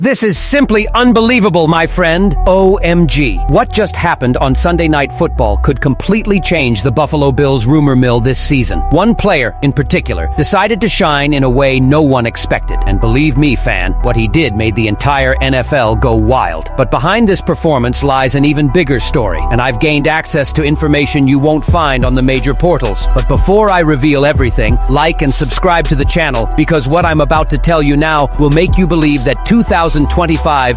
This is simply unbelievable, my friend. OMG. What just happened on Sunday Night Football could completely change the Buffalo Bills rumor mill this season. One player, in particular, decided to shine in a way no one expected. And believe me, fan, what he did made the entire NFL go wild. But behind this performance lies an even bigger story, and I've gained access to information you won't find on the major portals. But before I reveal everything, like and subscribe to the channel, because what I'm about to tell you now will make you believe that 2025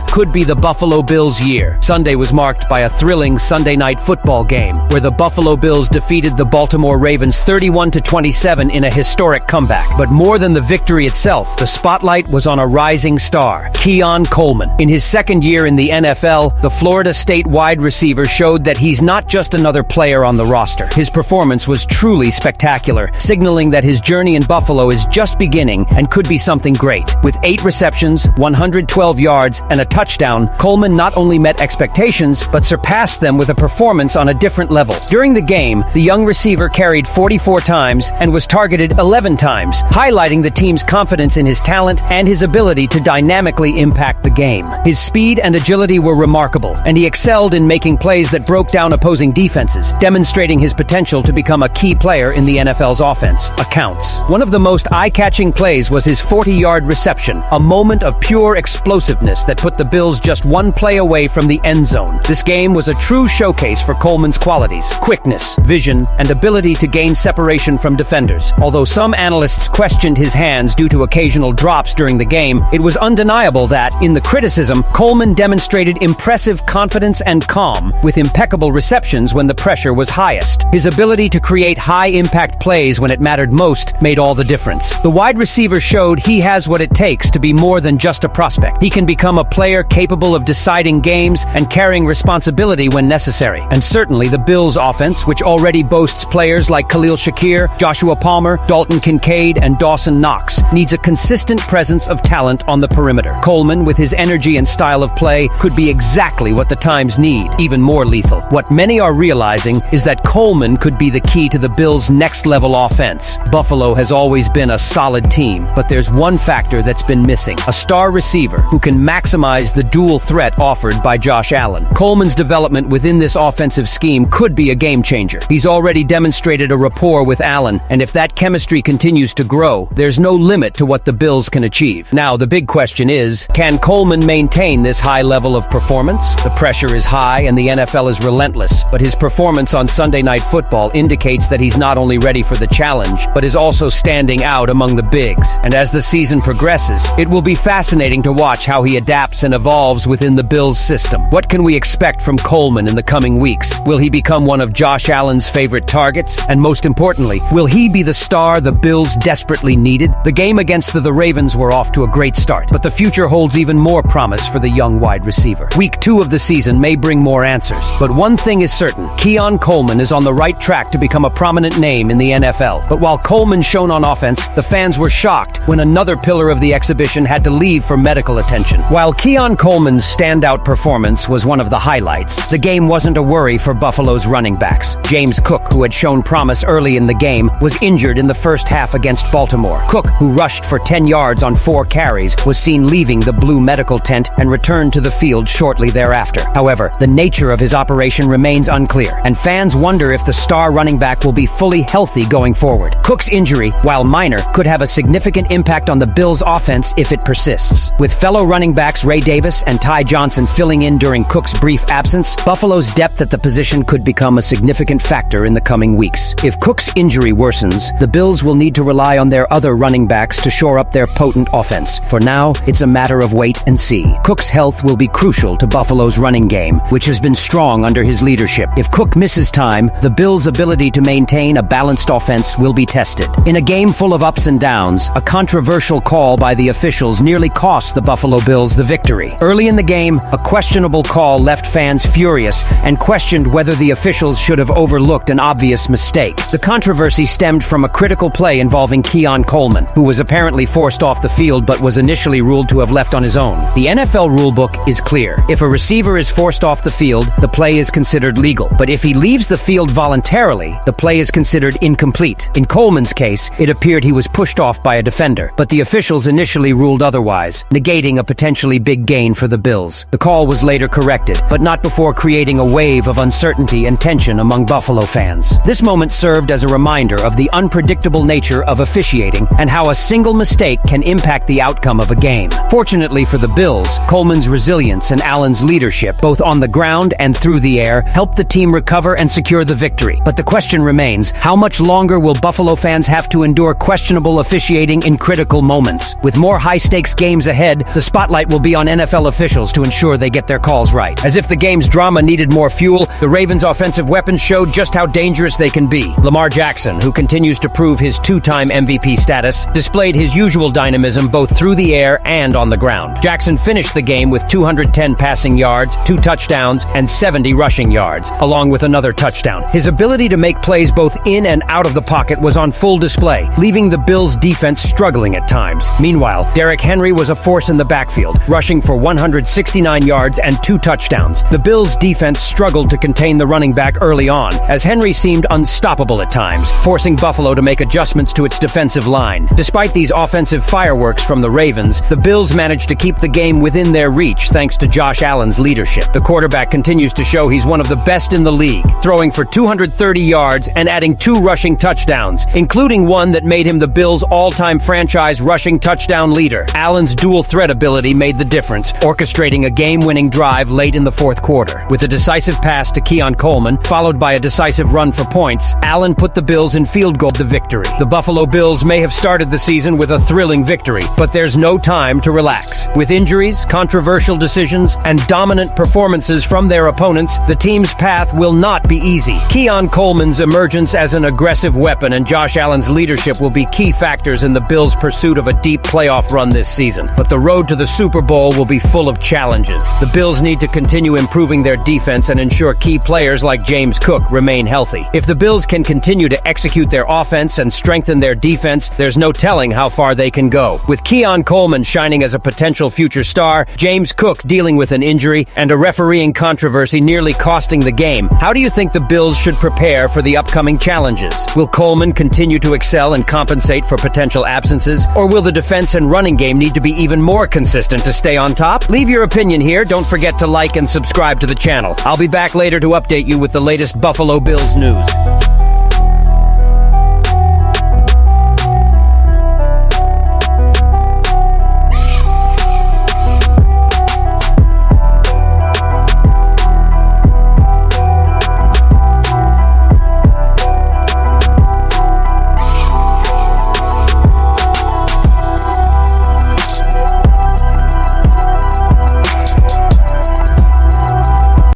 could be the Buffalo Bills' year. Sunday was marked by a thrilling Sunday Night Football game, where the Buffalo Bills defeated the Baltimore Ravens 31-27 in a historic comeback. But more than the victory itself, the spotlight was on a rising star, Keon Coleman. In his second year in the NFL, the Florida State wide receiver showed that he's not just another player on the roster. His performance was truly spectacular, signaling that his journey in Buffalo is just beginning and could be something great. With 8 receptions, 112 yards, and a touchdown, Coleman not only met expectations, but surpassed them with a performance on a different level. During the game, the young receiver carried 44 times and was targeted 11 times, highlighting the team's confidence in his talent and his ability to dynamically impact the game. His speed and agility were remarkable, and he excelled in making plays that broke down opposing defenses, demonstrating his potential to become a key player in the NFL's offense. Accounts. One of the most eye-catching plays was his 40-yard reception, a moment of pure explosiveness that put the Bills just one play away from the end zone. This game was a true showcase for Coleman's qualities: quickness, vision, and ability to gain separation from defenders. Although some analysts questioned his hands due to occasional drops during the game, it was undeniable that, in the criticism, Coleman demonstrated impressive confidence and calm, with impeccable receptions when the pressure was highest. His ability to create high-impact plays when it mattered most made all the difference. The wide receiver showed he has what it takes to be more than just a prospect. He can become a player capable of deciding games and carrying responsibility when necessary. And certainly the Bills' offense, which already boasts players like Khalil Shakir, Joshua Palmer, Dalton Kincaid, and Dawson Knox, needs a consistent presence of talent on the perimeter. Coleman, with his energy and style of play, could be exactly what the times need, even more lethal. What many are realizing is that Coleman could be the key to the Bills' next-level offense. Buffalo has always been a solid team, but there's one factor that's been missing: a star receiver who can maximize the dual threat offered by Josh Allen. Coleman's development within this offensive scheme could be a game-changer. He's already demonstrated a rapport with Allen, and if that chemistry continues to grow, there's no limit to what the Bills can achieve. Now, the big question is, can Coleman maintain this high level of performance? The pressure is high and the NFL is relentless, but his performance on Sunday Night Football indicates that he's not only ready for the challenge, but is also standing out among the bigs. And as the season progresses, it will be fascinating to watch how he adapts and evolves within the Bills' system. What can we expect from Coleman in the coming weeks? Will he become one of Josh Allen's favorite targets? And most importantly, will he be the star the Bills desperately needed? The game against the Ravens were off to a great start, but the future holds even more promise for the young wide receiver. Week 2 of the season may bring more answers, but one thing is certain: Keon Coleman is on the right track to become a prominent name in the NFL. But while Coleman shone on offense, the fans were shocked when another pillar of the exhibition had to leave for medical attention. While Keon Coleman's standout performance was one of the highlights, the game wasn't a worry for Buffalo's running backs. James Cook, who had shown promise early in the game, was injured in the first half against Baltimore. Cook, who rushed for 10 yards on 4 carries, was seen leaving the blue medical tent and returned to the field shortly thereafter. However, the nature of his operation remains unclear, and fans wonder if the star running back will be fully healthy going forward. Cook's injury, while minor, could have a significant impact on the Bills' offense if it persists. With fellow running backs Ray Davis and Ty Johnson filling in during Cook's brief absence, Buffalo's depth at the position could become a significant factor in the coming weeks. If Cook's injury worsens, the Bills will need to rely on their other running backs to shore up their potent offense. For now, it's a matter of wait and see. Cook's health will be crucial to Buffalo's running game, which has been strong under his leadership. If Cook misses time, the Bills' ability to maintain a balanced offense will be tested. In a game full of ups and downs, a controversial call by the officials nearly cost the Buffalo Bills the victory. Early in the game, a questionable call left fans furious and questioned whether the officials should have overlooked an obvious mistake. The controversy stemmed from a critical play involving Keon Coleman, who was apparently forced off the field but was initially ruled to have left on his own. The NFL rulebook is clear. If a receiver is forced off the field, the play is considered legal. But if he leaves the field voluntarily, the play is considered incomplete. In Coleman's case, it appeared he was pushed off by a defender, but the officials initially ruled otherwise, negating indicating a potentially big gain for the Bills. The call was later corrected, but not before creating a wave of uncertainty and tension among Buffalo fans. This moment served as a reminder of the unpredictable nature of officiating and how a single mistake can impact the outcome of a game. Fortunately for the Bills, Coleman's resilience and Allen's leadership, both on the ground and through the air, helped the team recover and secure the victory. But the question remains, how much longer will Buffalo fans have to endure questionable officiating in critical moments? With more high-stakes games ahead, the spotlight will be on NFL officials to ensure they get their calls right. As if the game's drama needed more fuel, the Ravens' offensive weapons showed just how dangerous they can be. Lamar Jackson, who continues to prove his two-time MVP status, displayed his usual dynamism both through the air and on the ground. Jackson finished the game with 210 passing yards, 2 touchdowns, and 70 rushing yards, along with another touchdown. His ability to make plays both in and out of the pocket was on full display, leaving the Bills' defense struggling at times. Meanwhile, Derrick Henry was a force in the backfield, rushing for 169 yards and 2 touchdowns. The Bills' defense struggled to contain the running back early on, as Henry seemed unstoppable at times, forcing Buffalo to make adjustments to its defensive line. Despite these offensive fireworks from the Ravens, the Bills managed to keep the game within their reach thanks to Josh Allen's leadership. The quarterback continues to show he's one of the best in the league, throwing for 230 yards and adding 2 rushing touchdowns, including one that made him the Bills' all-time franchise rushing touchdown leader. Allen's dual threat ability made the difference, orchestrating a game-winning drive late in the fourth quarter. With a decisive pass to Keon Coleman, followed by a decisive run for points, Allen put the Bills in field goal to victory. The Buffalo Bills may have started the season with a thrilling victory, but there's no time to relax. With injuries, controversial decisions, and dominant performances from their opponents, the team's path will not be easy. Keon Coleman's emergence as an aggressive weapon and Josh Allen's leadership will be key factors in the Bills' pursuit of a deep playoff run this season. But the road to the Super Bowl will be full of challenges. The Bills need to continue improving their defense and ensure key players like James Cook remain healthy. If the Bills can continue to execute their offense and strengthen their defense, there's no telling how far they can go. With Keon Coleman shining as a potential future star, James Cook dealing with an injury, and a refereeing controversy nearly costing the game, how do you think the Bills should prepare for the upcoming challenges? Will Coleman continue to excel and compensate for potential absences, or will the defense and running game need to be even more consistent to stay on top? Leave your opinion here. Don't forget to like and subscribe to the channel. I'll be back later to update you with the latest Buffalo Bills news.